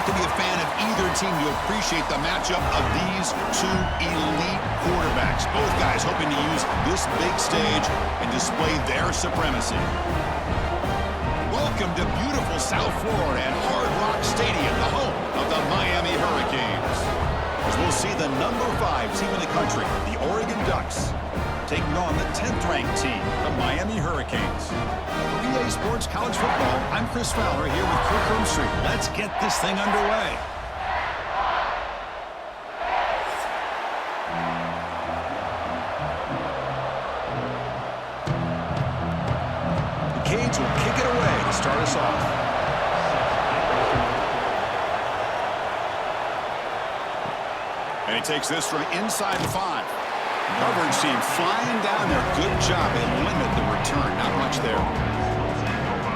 have to be a fan of either team to appreciate the matchup of these two elite quarterbacks. Both guys hoping to use this big stage and display their supremacy. Welcome to beautiful South Florida and Hard Rock Stadium, the home of the Miami Hurricanes. As we'll see the number 5 team in the country, the Oregon Ducks, taking on the 10th-ranked team, the Miami Hurricanes. For EA Sports College Football, I'm Chris Fowler here with Kirk Street. Let's get this thing underway. The Canes will kick it away to start us off. And he takes this from inside 5. Coverage team flying down there. Good job. They limit the return. Not much there.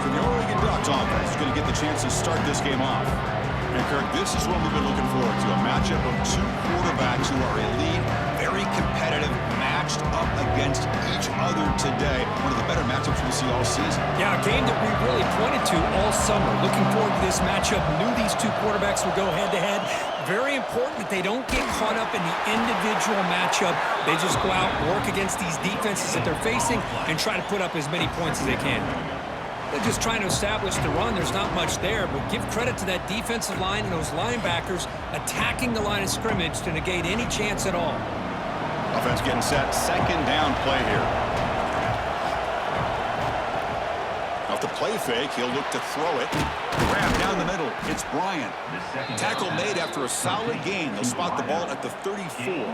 So the Oregon Ducks offense is going to get the chance to start this game off. And Kirk, this is what we've been looking forward to. A matchup of two quarterbacks who are elite, very competitive, matched up against each other today. One of the better matchups we see all season. Yeah, a game that we really pointed to all summer. Looking forward to this matchup. Knew these two quarterbacks would go head-to-head. Very important that they don't get caught up in the individual matchup. They just go out, work against these defenses that they're facing, and try to put up as many points as they can. They're just trying to establish the run. There's not much there, but give credit to that defensive line and those linebackers attacking the line of scrimmage to negate any chance at all. Offense getting set. Second down play here. Off the play fake, he'll look to throw it. Grab down the middle. It's Bryant. Tackle made after a solid gain. They'll spot the ball at the 34.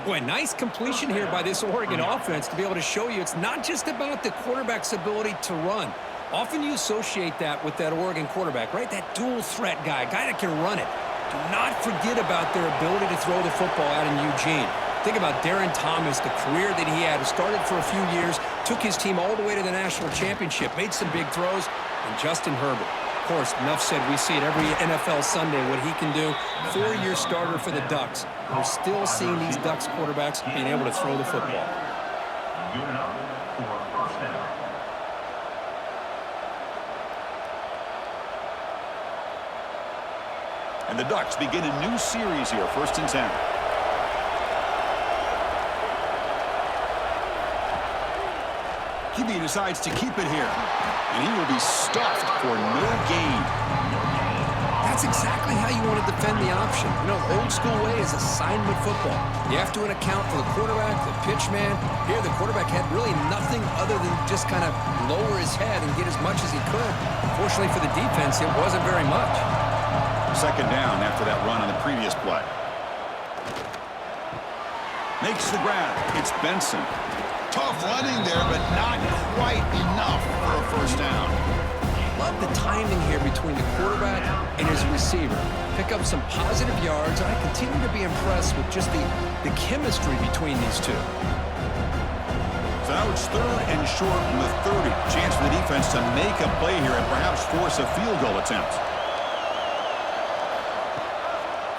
Boy, nice completion here by this Oregon offense to be able to show you it's not just about the quarterback's ability to run. Often you associate that with that Oregon quarterback, right? That dual threat guy that can run it. Do not forget about their ability to throw the football out in Eugene. Think about Darren Thomas, the career that he had. Started for a few years, took his team all the way to the national championship, made some big throws, and Justin Herbert. Of course, enough said, we see it every NFL Sunday what he can do. 4-year starter for the Ducks. We're still seeing these Ducks quarterbacks being able to throw the football. And the Ducks begin a new series here, 1st and 10. QB decides to keep it here, and he will be stuffed for no gain. That's exactly how you want to defend the option. You know, old school way is assignment football. You have to account for the quarterback, the pitch man. Here, the quarterback had really nothing other than just kind of lower his head and get as much as he could. Fortunately for the defense, it wasn't very much. Second down after that run on the previous play. Makes the grab. It's Benson. Tough running there, but not quite enough for a first down. Love the timing here between the quarterback and his receiver. Pick up some positive yards, and I continue to be impressed with just the chemistry between these two. So now it's 3rd and short from the 30. Chance for the defense to make a play here and perhaps force a field goal attempt.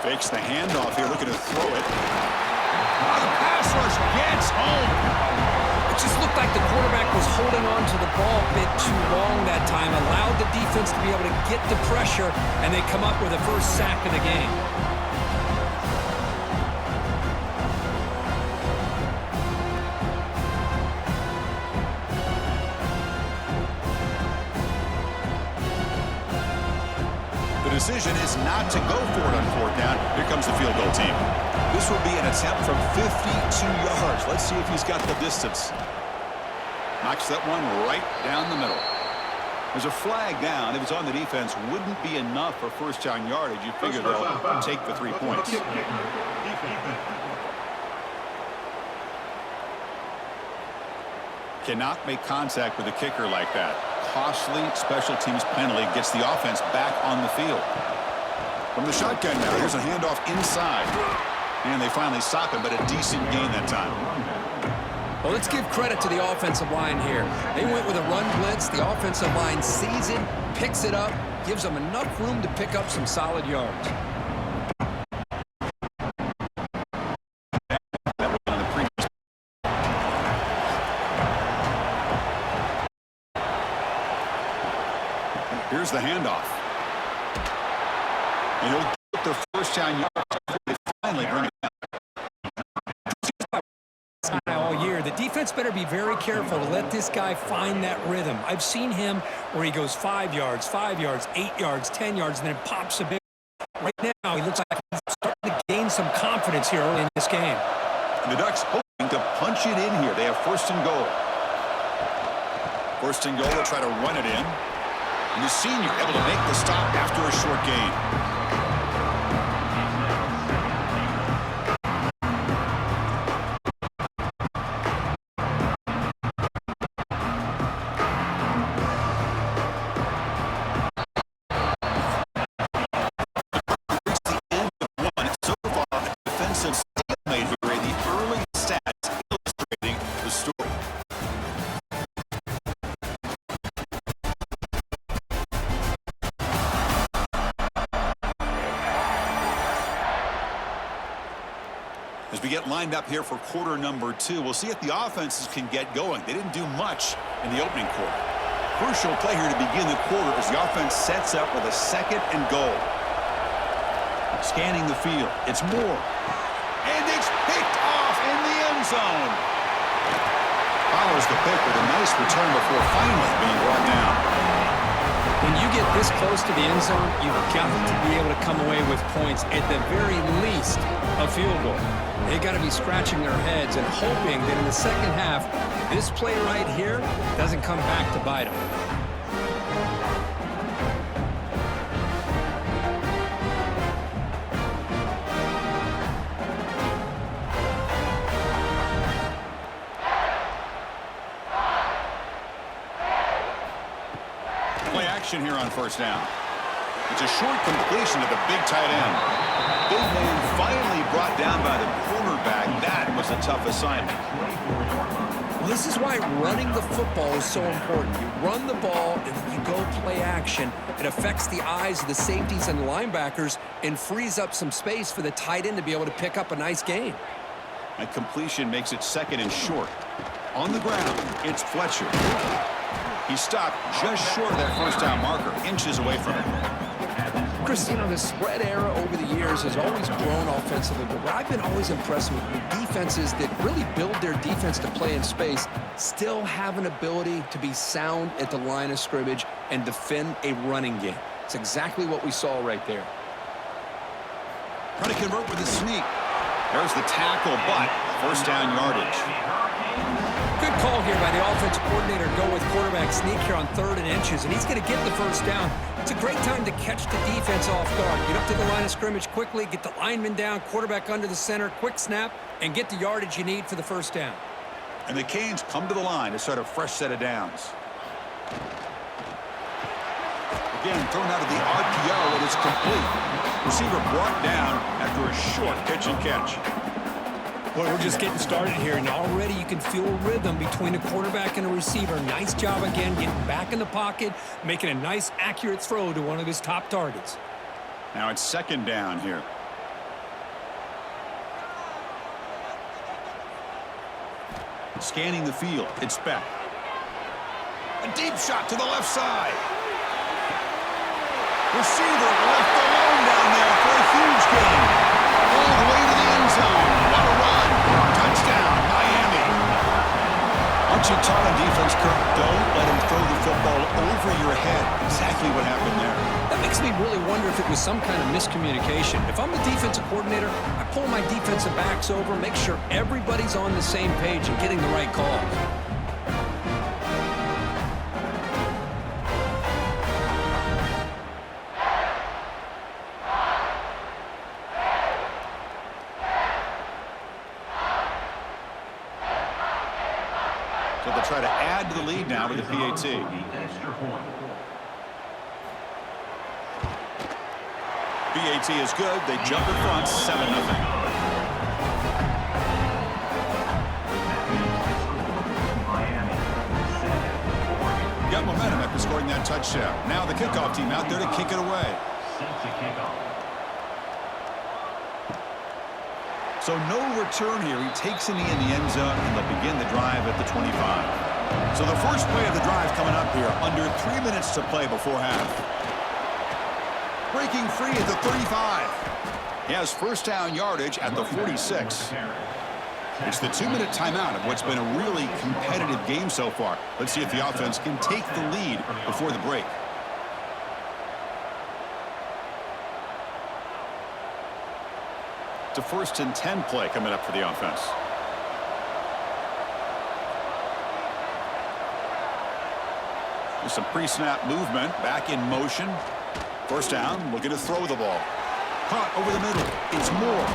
Fakes the handoff here, looking to throw it. The pass rush gets home. It just looked like the quarterback was holding on to the ball a bit too long that time, allowed the defense to be able to get the pressure, and they come up with the first sack of the game. The decision is not to go for it on 4th down. Here comes the field goal team. This will be an attempt from 52 yards. Let's see if he's got the distance. Knocks that one right down the middle. There's a flag down. If it's on the defense, wouldn't be enough for first down yardage. You figure they'll take the 3 points. Cannot make contact with a kicker like that. Costly special teams penalty gets the offense back on the field. From the shotgun now, here's a handoff inside. And they finally stop him, but a decent gain that time. Well, let's give credit to the offensive line here. They went with a run blitz. The offensive line sees it, picks it up, gives them enough room to pick up some solid yards. Here's the handoff. And he'll get their first down yards before they finally bring it down. All year, the defense better be very careful to let this guy find that rhythm. I've seen him where he goes 5 yards, 8 yards, 10 yards, and then it pops a bit. Right now, he looks like he's starting to gain some confidence here early in this game. And the Ducks hoping to punch it in here. They have first and goal. First and goal, they'll try to run it in. And the senior able to make the stop after a short gain. As we get lined up here for quarter number 2, we'll see if the offenses can get going. They didn't do much in the opening quarter. Crucial play here to begin the quarter as the offense sets up with a second and goal. Scanning the field. It's Moore. And it's picked off in the end zone. Follows the pick with a nice return before finally being brought down. When you get this close to the end zone, you've got to be able to come away with points, at the very least, a field goal. They got to be scratching their heads and hoping that in the second half, this play right here doesn't come back to bite them. Play action here on first down. It's a short completion to the big tight end. Big man finally brought down by the cornerback. That was a tough assignment. Well, this is why running the football is so important. You run the ball and then you go play action. It affects the eyes of the safeties and the linebackers and frees up some space for the tight end to be able to pick up a nice gain. That completion makes it second and short. On the ground, it's Fletcher. He stopped just short of that first down marker, inches away from it. Chris, you know, the spread era over the years has always grown offensively, but what I've been always impressed with defenses that really build their defense to play in space still have an ability to be sound at the line of scrimmage and defend a running game. It's exactly what we saw right there. Trying to convert with a sneak. There's the tackle, but first down yardage. Good call here by the offensive coordinator to go with quarterback sneak here on 3rd and inches, and he's going to get the first down. It's a great time to catch the defense off guard. Get up to the line of scrimmage quickly, get the lineman down, quarterback under the center, quick snap, and get the yardage you need for the first down. And the Canes come to the line to start a fresh set of downs. Again, thrown out of the RPO, and it's complete. Receiver brought down after a short pitch and catch. Boy, we're just getting started here, and already you can feel a rhythm between a quarterback and a receiver. Nice job again getting back in the pocket, making a nice, accurate throw to one of his top targets. Now it's second down here. Scanning the field, it's Beck. A deep shot to the left side. Receiver left alone down there for a huge gain. All the way to the end zone. What a run. Touchdown, Miami. Aren't you taught on defense, Kirk? Don't let him throw the football over your head. Exactly what happened there. That makes me really wonder if it was some kind of miscommunication. If I'm the defensive coordinator, I pull my defensive backs over, make sure everybody's on the same page and getting the right call. So they'll try to add to the lead now with the PAT. PAT is good. They jump in front, 7-0. Got momentum after scoring that touchdown. Now the kickoff team out there to kick it away. So no return here. He takes it in the end zone, and they'll begin the drive at the 25. So the first play of the drive coming up here, under 3 minutes to play before half. Breaking free at the 35. He has first down yardage at the 46. It's the 2-minute timeout of what's been a really competitive game so far. Let's see if the offense can take the lead before the break. It's a 1st and 10 play coming up for the offense. There's some pre-snap movement, back in motion. First down, looking to throw the ball. Caught over the middle. It's Moore.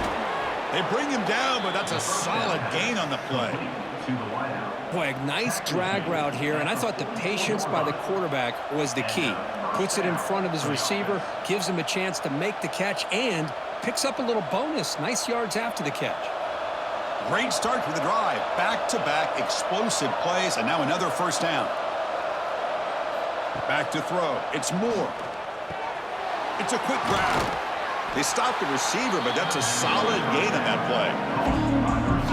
They bring him down, but that's a solid gain on the play. Boy, a nice drag route here, and I thought the patience by the quarterback was the key. Puts it in front of his receiver, gives him a chance to make the catch, and picks up a little bonus. Nice yards after the catch. Great start for the drive. Back-to-back explosive plays, and now another first down. Back to throw. It's Moore. It's a quick grab. They stopped the receiver, but that's a solid gain on that play.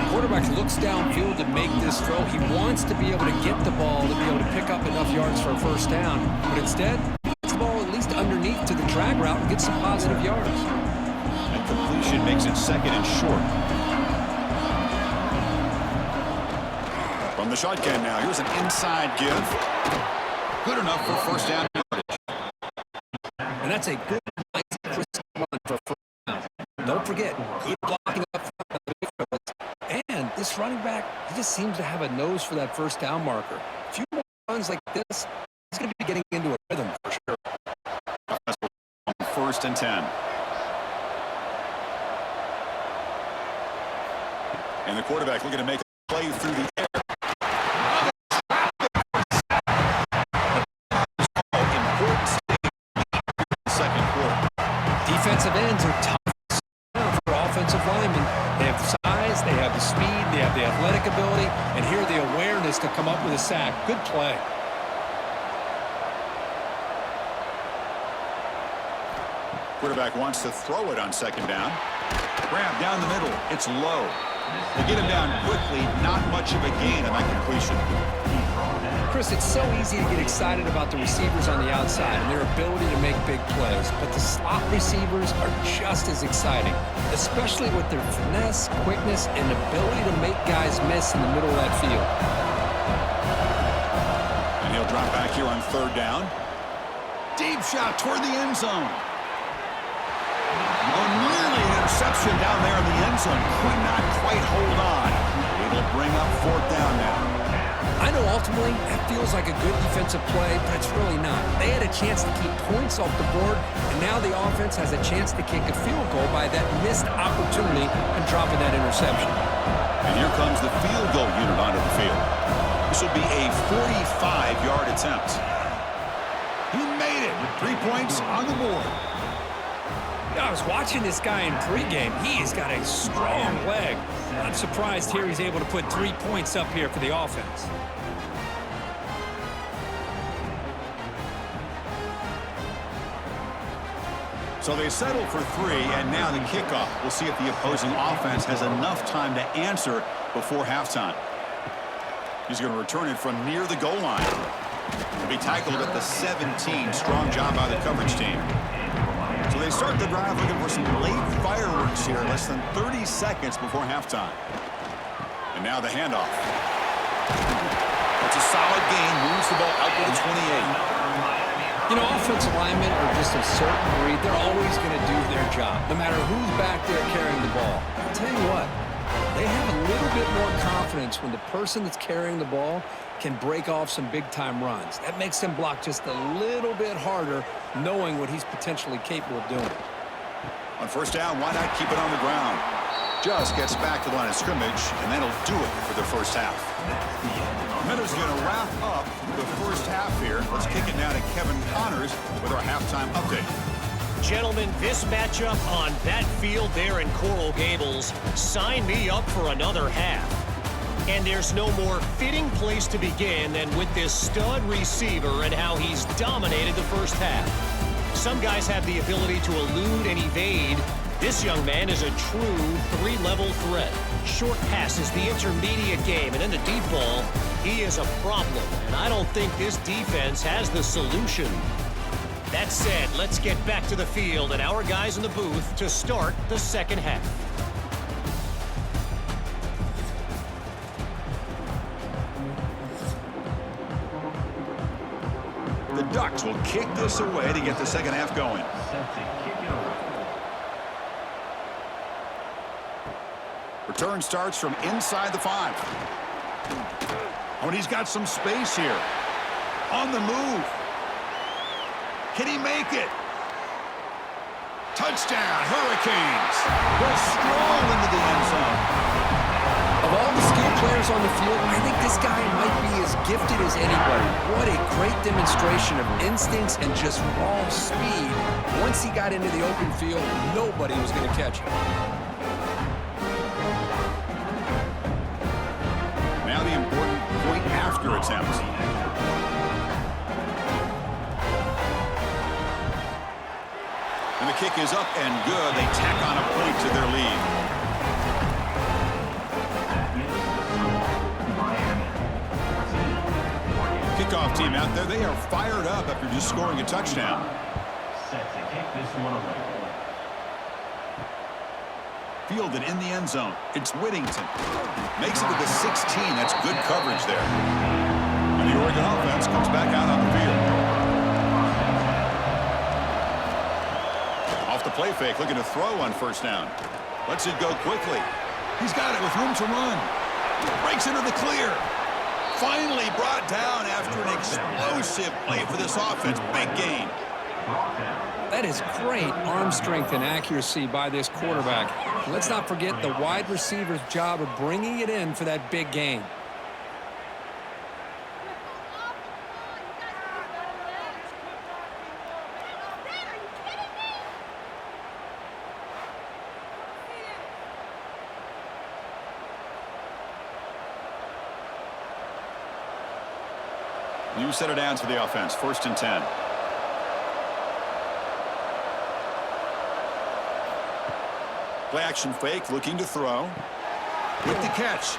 The quarterback looks downfield to make this throw. He wants to be able to get the ball to be able to pick up enough yards for a first down. But instead, gets the ball at least underneath to the drag route and gets some positive yards. And completion makes it 2nd and short. From the shotgun now, here's an inside give. Good enough for first down yardage. And that's a good, nice, crisp run for first down. Don't forget, good blocking up front. And this running back, he just seems to have a nose for that first down marker. A few more runs like this, he's going to be getting into a rhythm for sure. 1st and 10. And the quarterback looking to make a play through the air. Defensive ends are tough for offensive linemen. They have the size, they have the speed, they have the athletic ability, and here the awareness to come up with a sack. Good play. Quarterback wants to throw it on 2nd down. Grab down the middle. It's low. They get him down quickly. Not much of a gain on that completion. Chris, it's so easy to get excited about the receivers on the outside and their ability to make big plays, but the slot receivers are just as exciting, especially with their finesse, quickness, and ability to make guys miss in the middle of that field. And he'll drop back here on 3rd down. Deep shot toward the end zone. Oh, nearly an interception down there in the end zone. Could not quite hold on. It'll bring up 4th down now. I know ultimately that feels like a good defensive play, but it's really not. They had a chance to keep points off the board, and now the offense has a chance to kick a field goal by that missed opportunity and dropping that interception. And here comes the field goal unit onto the field. This will be a 45-yard attempt. He made it with 3 points on the board. I was watching this guy in pregame. He's got a strong leg. I'm surprised here he's able to put 3 points up here for the offense. So they settle for 3, and now the kickoff. We'll see if the opposing offense has enough time to answer before halftime. He's going to return it from near the goal line. He'll be tackled at the 17. Strong job by the coverage team. So they start the drive looking for some late fireworks here, less than 30 seconds before halftime. And now the handoff. It's a solid gain, moves the ball out to the 28. You know, offensive linemen are just a certain breed. They're always going to do their job, no matter who's back there carrying the ball. I'll tell you what, they have a little bit more confidence when the person that's carrying the ball can break off some big-time runs. That makes them block just a little bit harder, knowing what he's potentially capable of doing. On first down, why not keep it on the ground? Just gets back to the line of scrimmage, and that'll do it for the first half. Minutes going to wrap up the first half here. Let's kick it now to Kevin Connors with our halftime update. Gentlemen, this matchup on that field there in Coral Gables, sign me up for another half. And there's no more fitting place to begin than with this stud receiver and how he's dominated the first half. Some guys have the ability to elude and evade. This young man is a true three-level threat. Short passes, the intermediate game, and in the deep ball, he is a problem. And I don't think this defense has the solution. That said, let's get back to the field and our guys in the booth to start the second half. The Ducks will kick this away to get the second half going. Return starts from inside the 5. Oh, and he's got some space here. On the move. Can he make it? Touchdown, Hurricanes. They'll stroll into the end zone. Of all the skilled players on the field, I think this guy might be as gifted as anybody. What a great demonstration of instincts and just raw speed. Once he got into the open field, nobody was going to catch him. Now the important point after attempt. And the kick is up and good. They tack on a point to their lead. Kickoff team out there, they are fired up after just scoring a touchdown. Fielded in the end zone. It's Whittington. Makes it to the 16. That's good coverage there. And the Oregon offense comes back out on the field. Off the play fake, looking to throw on first down. Lets it go quickly. He's got it with room to run. Breaks into the clear. Finally brought down after an explosive play for this offense. Big gain. That is great arm strength and accuracy by this quarterback. Let's not forget the wide receiver's job of bringing it in for that big gain. New set of downs for the offense. 1st and 10. Play action fake, looking to throw. With the catch.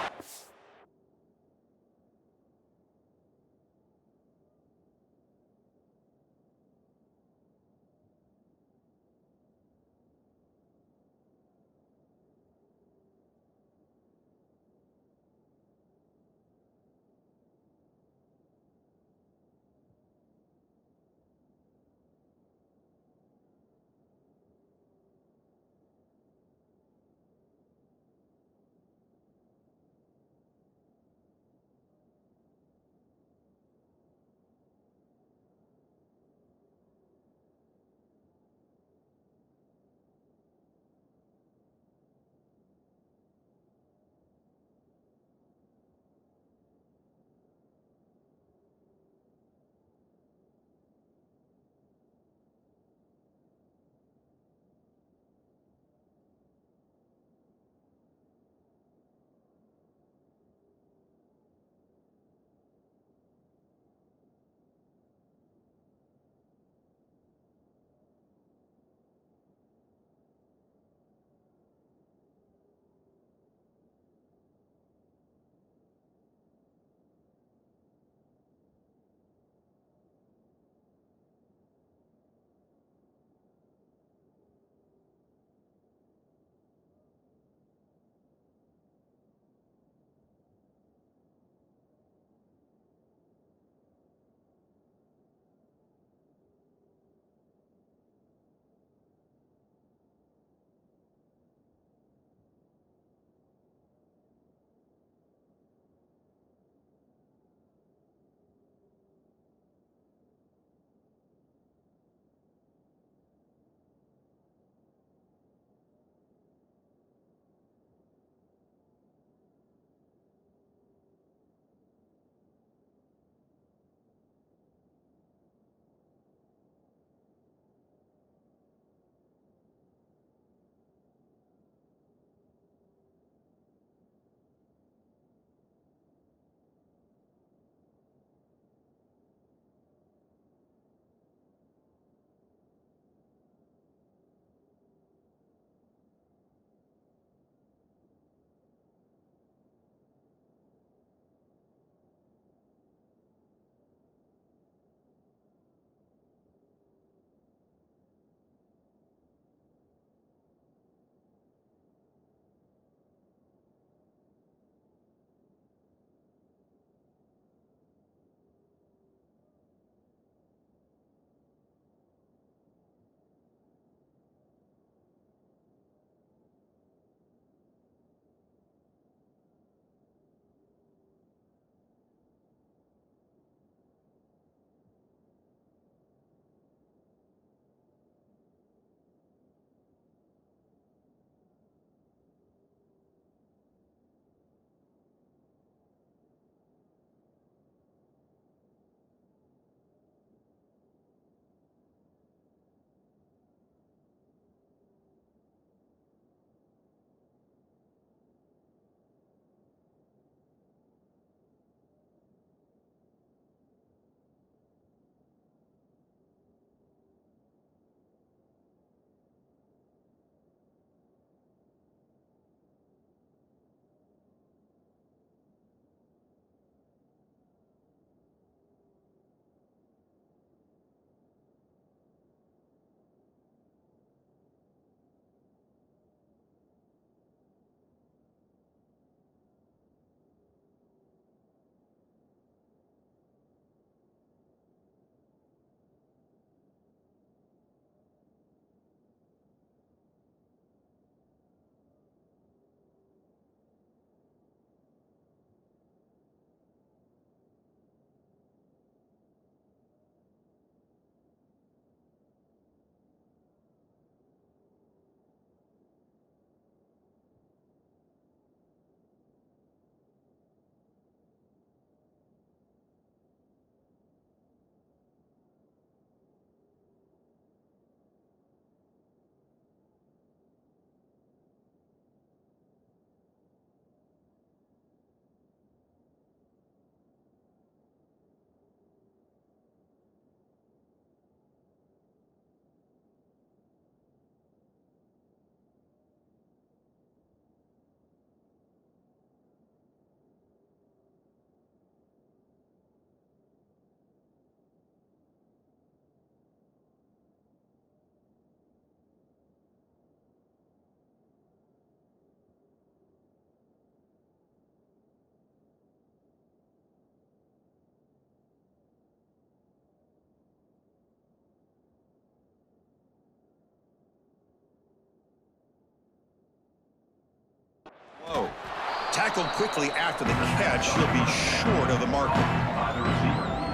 tackled quickly after the catch, he'll be short of the marker.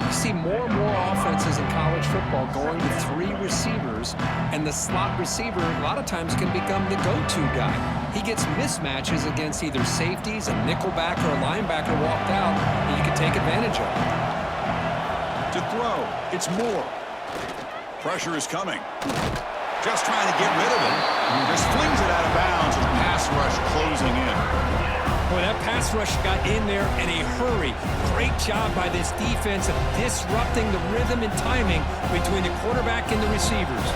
You see more and more offenses in college football going to 3 receivers, and the slot receiver a lot of times can become the go-to guy. He gets mismatches against either safeties, a nickelback, or a linebacker walked out, and you can take advantage of it. To throw, it's Moore. Pressure is coming. Just trying to get rid of it. Just flings it out of bounds with the pass rush closing in. Boy, that pass rush got in there in a hurry. Great job by this defense of disrupting the rhythm and timing between the quarterback and the receivers.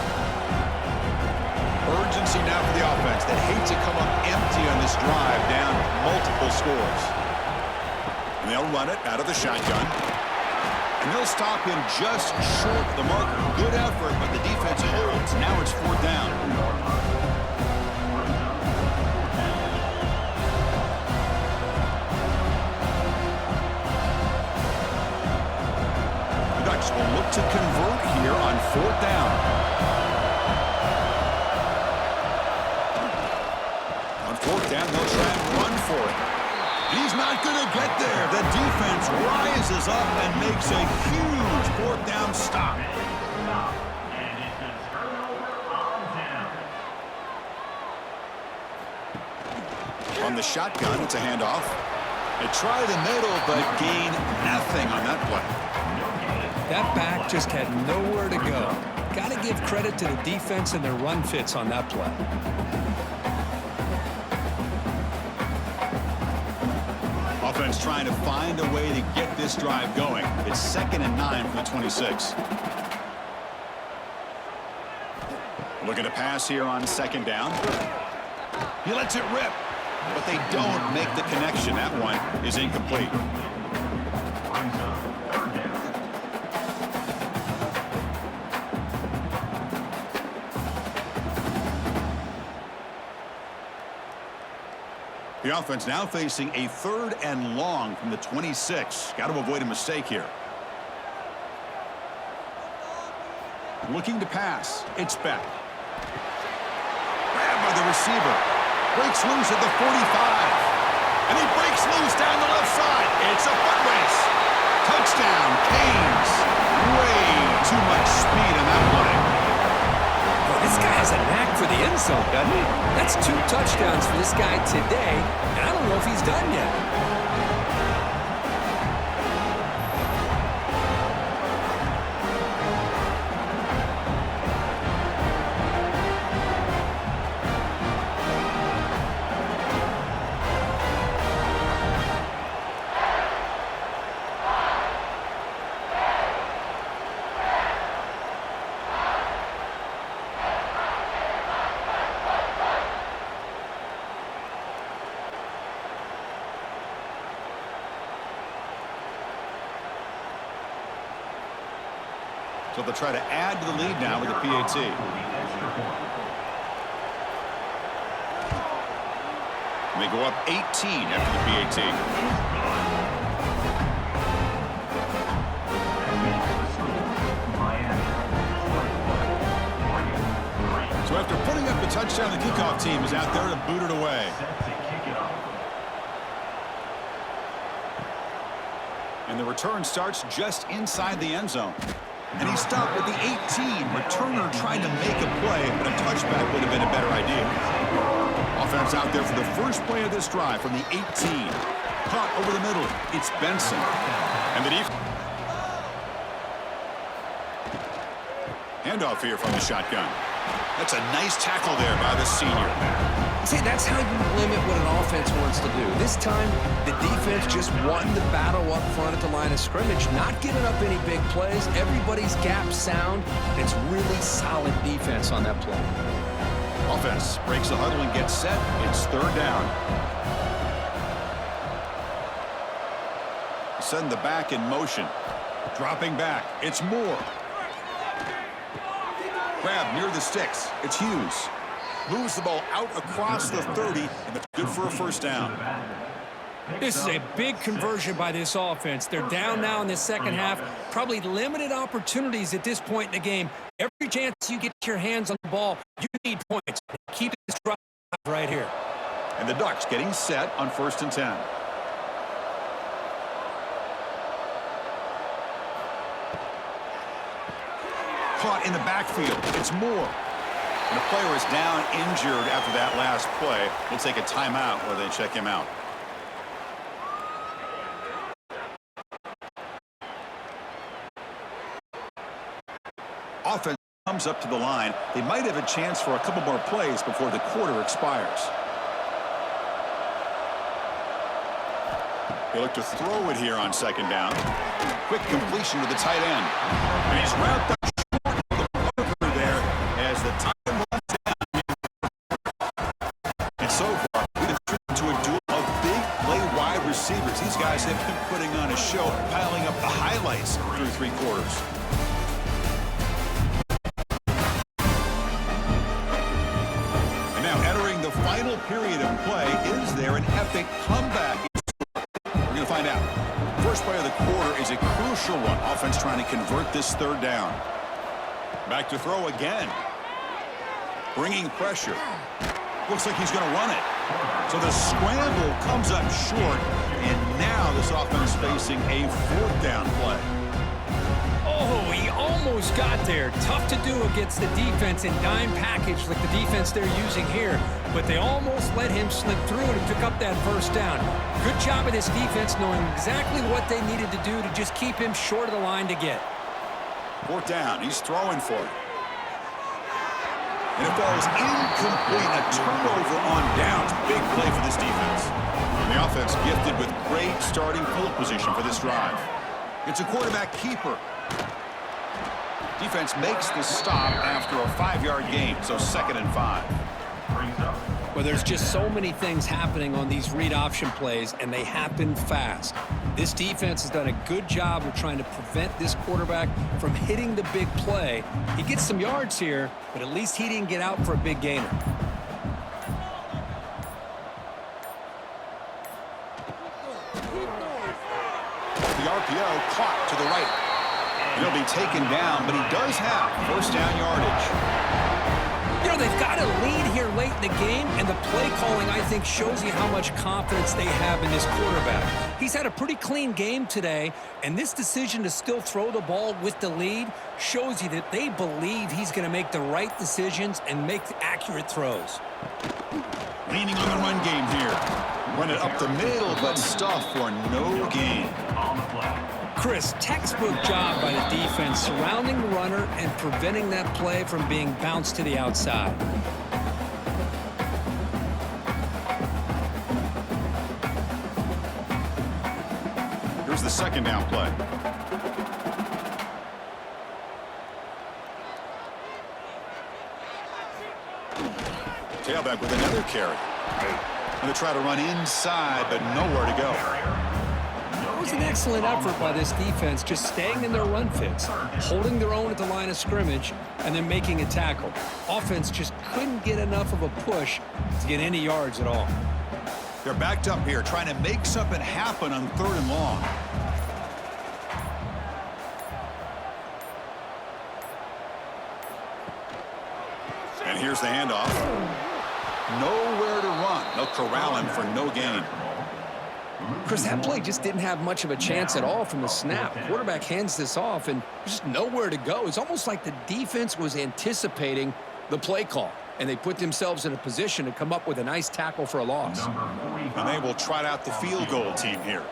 Urgency now for the offense that hates to come up empty on this drive, down multiple scores. And they'll run it out of the shotgun. And they'll stop him just short of the marker. Good effort, but the defense holds. Now it's 4th down. The Ducks will look to convert here on 4th down. On 4th down, they'll try and run for it. He's not going to get there. The defense rises up and makes a huge 4th down stop. On the shotgun, it's a handoff. They try the middle, but gain nothing on that play. That back just had nowhere to go. Got to give credit to the defense and their run fits on that play. Offense trying to find a way to get this drive going. It's 2nd and 9 from the 26. Looking to pass here on 2nd down. He lets it rip, but they don't make the connection. That one is incomplete. The offense now facing a 3rd and long from the 26. Got to avoid a mistake here. Looking to pass. It's back. Grabbed by the receiver. Breaks loose at the 45. And he breaks loose down the left side. It's a foot race. Touchdown, Canes. Way too much speed in that play. Well, this guy has a knack for the end zone, doesn't he? That's 2 touchdowns for this guy today, and I don't know if he's done yet. So they'll try to add to the lead now with the PAT. And they go up 18 after the PAT. So after putting up the touchdown, the kickoff team is out there to boot it away. And the return starts just inside the end zone. And he stopped at the 18. Returner trying to make a play, but a touchback would have been a better idea. Offense out there for the first play of this drive from the 18. Caught over the middle. It's Benson. And the defense. Handoff here from the shotgun. That's a nice tackle there by the senior. See, that's how you limit what an offense wants to do. This time, the defense just won the battle up front at the line of scrimmage, not giving up any big plays. Everybody's gap sound. It's really solid defense on that play. Offense breaks the huddle and gets set. It's 3rd down. Send the back in motion. Dropping back. It's Moore. Grab near the sticks. It's Hughes. Moves the ball out across the 30, and it's good for a 1st down. This is a big conversion by this offense. They're down now in the second half. Probably limited opportunities at this point in the game. Every chance you get your hands on the ball, you need points. Keep this drive right here. And the Ducks getting set on 1st and 10. Caught in the backfield. It's Moore. And the player is down injured after that last play. We'll take a timeout where they check him out. Offense comes up to the line. They might have a chance for a couple more plays before the quarter expires. They look to throw it here on 2nd down. Quick completion to the tight end. And he's wrapped up there as the time runs down. And so far, we've turned to a duel of big play wide receivers. These guys have been putting on a show, piling up the highlights through 3 quarters. And now entering the final period of play, is there an epic comeback? We're going to find out. First play of the quarter is a crucial one. Offense trying to convert this 3rd down. Back to throw again. Bringing pressure. Looks like he's going to run it. So the scramble comes up short, and now this offense facing a 4th down play. Oh, he almost got there. Tough to do against the defense in dime package like the defense they're using here, but they almost let him slip through to pick up that 1st down. Good job of this defense knowing exactly what they needed to do to just keep him short of the line to get. 4th down. He's throwing for it. And it falls incomplete. A turnover on downs. Big play for this defense. And the offense gifted with great starting field position for this drive. It's a quarterback keeper. Defense makes the stop after a 5-yard gain, so 2nd and 5. Well, there's just so many things happening on these read option plays, and they happen fast. This defense has done a good job of trying to prevent this quarterback from hitting the big play. He gets some yards here, but at least he didn't get out for a big gainer. The RPO caught to the right. He'll be taken down, but he does have 1st down yardage. You know, they've got a lead here late in the game, and the play calling, I think, shows you how much confidence they have in this quarterback. He's had a pretty clean game today, and this decision to still throw the ball with the lead shows you that they believe he's going to make the right decisions and make accurate throws. Leaning on the run game here. Run it up the middle, but stuff for no gain. Chris, textbook job by the defense surrounding the runner and preventing that play from being bounced to the outside. Here's the 2nd down play. Tailback with another carry. Going to try to run inside, but nowhere to go. It was an excellent effort by this defense, just staying in their run fits, holding their own at the line of scrimmage, and then making a tackle. Offense just couldn't get enough of a push to get any yards at all. They're backed up here, trying to make something happen on 3rd and long. And here's the handoff. Nowhere to run. They'll corral him for no gain. Chris, that play just didn't have much of a chance at all from the snap. Quarterback hands this off, and there's just nowhere to go. It's almost like the defense was anticipating the play call, and they put themselves in a position to come up with a nice tackle for a loss. And they will trot out the field goal team here.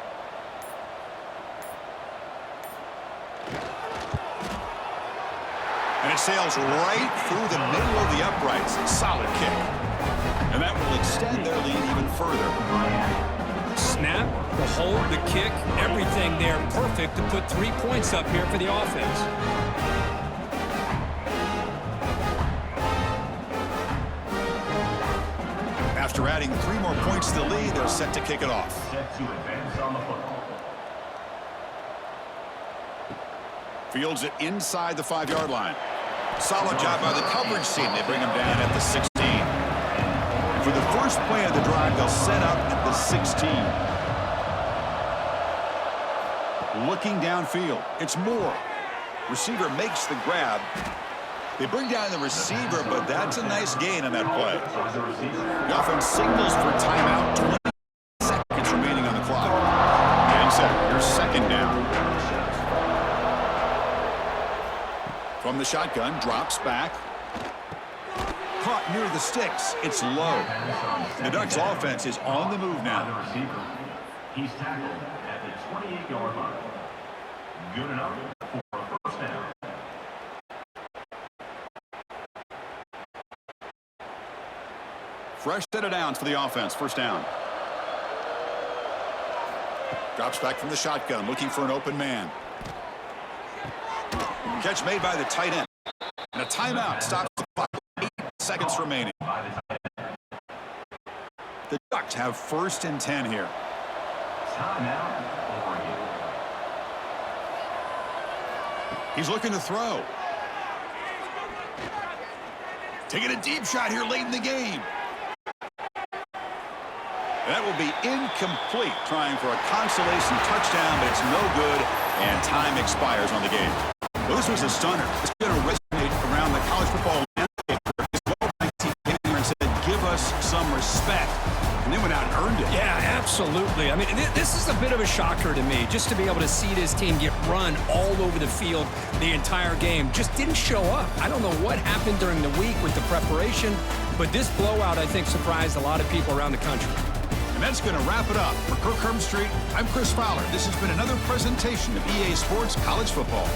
And it sails right through the middle of the uprights. Solid kick. And that will extend their lead even further. Snap, the hold, the kick, everything there perfect to put 3 points up here for the offense. After adding 3 more points to the lead, they're set to kick it off. Fields it inside the 5-yard line. Solid job by the coverage team. They bring him down at the 16. For the first play of the drive, they'll set up at the 16. Looking downfield, it's Moore. Receiver makes the grab. They bring down the receiver, but that's a nice gain on that play. The offense signals for timeout. 20 seconds remaining on the clock. And set. Your second down. From the shotgun, drops back. Caught near the sticks. It's low. The Ducks offense is on the move now. He's tackled at the 28-yard line. Good enough for a first down. Fresh set of downs for the offense. First down. Drops back from the shotgun, looking for an open man. Catch made by the tight end. And a timeout stops the clock. 8 seconds remaining. The Ducks have 1st and 10 here. Timeout, Oregon. He's looking to throw. Taking a deep shot here late in the game. That will be incomplete, trying for a consolation touchdown, but it's no good, and time expires on the game. Well, this was a stunner. It's going to resonate around the college football landscape. This well-ranked team came in here and said, give us some respect, and then went out and earned it. Yeah, absolutely. I mean, this is a bit of a shocker to me, just to be able to see this team get run all over the field the entire game. Just didn't show up. I don't know what happened during the week with the preparation, but this blowout, I think, surprised a lot of people around the country. And that's going to wrap it up. For Kirk Street, I'm Chris Fowler. This has been another presentation of EA Sports College Football.